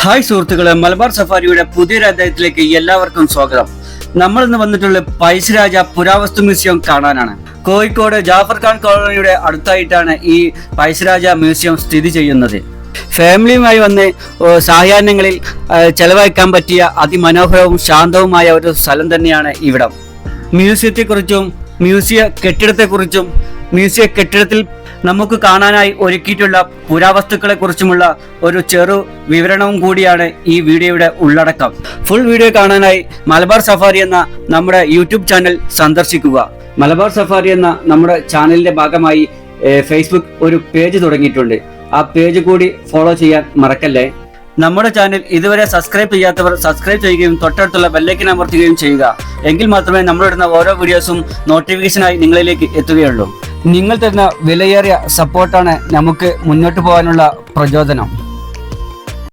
Hi സുഹൃത്തുക്കളെ, മലബാർ സഫാരിയുടെ പുതിയൊരു അധ്യായത്തിലേക്ക് എല്ലാവർക്കും സ്വാഗതം. നമ്മൾ ഇന്ന് വന്നിട്ടുള്ള പഴശ്ശിരാജ പുരാവസ്തു മ്യൂസിയം കാണാനാണ്. കോഴിക്കോട് ജാഫർ ഖാൻ കോളനിയുടെ അടുത്തായിട്ടാണ് ഈ പഴശ്ശിരാജ മ്യൂസിയം സ്ഥിതി ചെയ്യുന്നത്. ഫാമിലിയുമായി വന്ന് സായാഹ്നങ്ങളിൽ ചെലവഴിക്കാൻ പറ്റിയ അതിമനോഹരവും ശാന്തവുമായ ഒരു സ്ഥലം തന്നെയാണ് ഇവിടം. മ്യൂസിയത്തെക്കുറിച്ചും മ്യൂസിയ കെട്ടിടത്തെക്കുറിച്ചും മ്യൂസിയ കെട്ടിടത്തിൽ നമുക്ക് കാണാനായി ഒരുക്കിയിട്ടുള്ള പുരാവസ്തുക്കളെ കുറിച്ചുമുള്ള ഒരു ചെറു വിവരണവും കൂടിയാണ് ഈ വീഡിയോയുടെ ഉള്ളടക്കം. ഫുൾ വീഡിയോ കാണാനായി മലബാർ സഫാരി എന്ന നമ്മുടെ യൂട്യൂബ് ചാനൽ സന്ദർശിക്കുക. മലബാർ സഫാരി എന്ന നമ്മുടെ ചാനലിന്റെ ഭാഗമായി ഫേസ്ബുക്ക് ഒരു പേജ് തുടങ്ങിയിട്ടുണ്ട്. ആ പേജ് കൂടി ഫോളോ ചെയ്യാൻ മറക്കല്ലേ. നമ്മുടെ ചാനൽ ഇതുവരെ സബ്സ്ക്രൈബ് ചെയ്യാത്തവർ സബ്സ്ക്രൈബ് ചെയ്യുകയും തൊട്ടടുത്തുള്ള ബെല്ലൈക്കൻ അമർത്തുകയും ചെയ്യുക. എങ്കിൽ മാത്രമേ നമ്മളിടുന്ന ഓരോ വീഡിയോസും നോട്ടിഫിക്കേഷനായി നിങ്ങളിലേക്ക് എത്തുകയുള്ളൂ. നിങ്ങൾ തരുന്ന വിലയേറിയ സപ്പോർട്ടാണ് നമുക്ക് മുന്നോട്ട് പോകാനുള്ള പ്രചോദനം.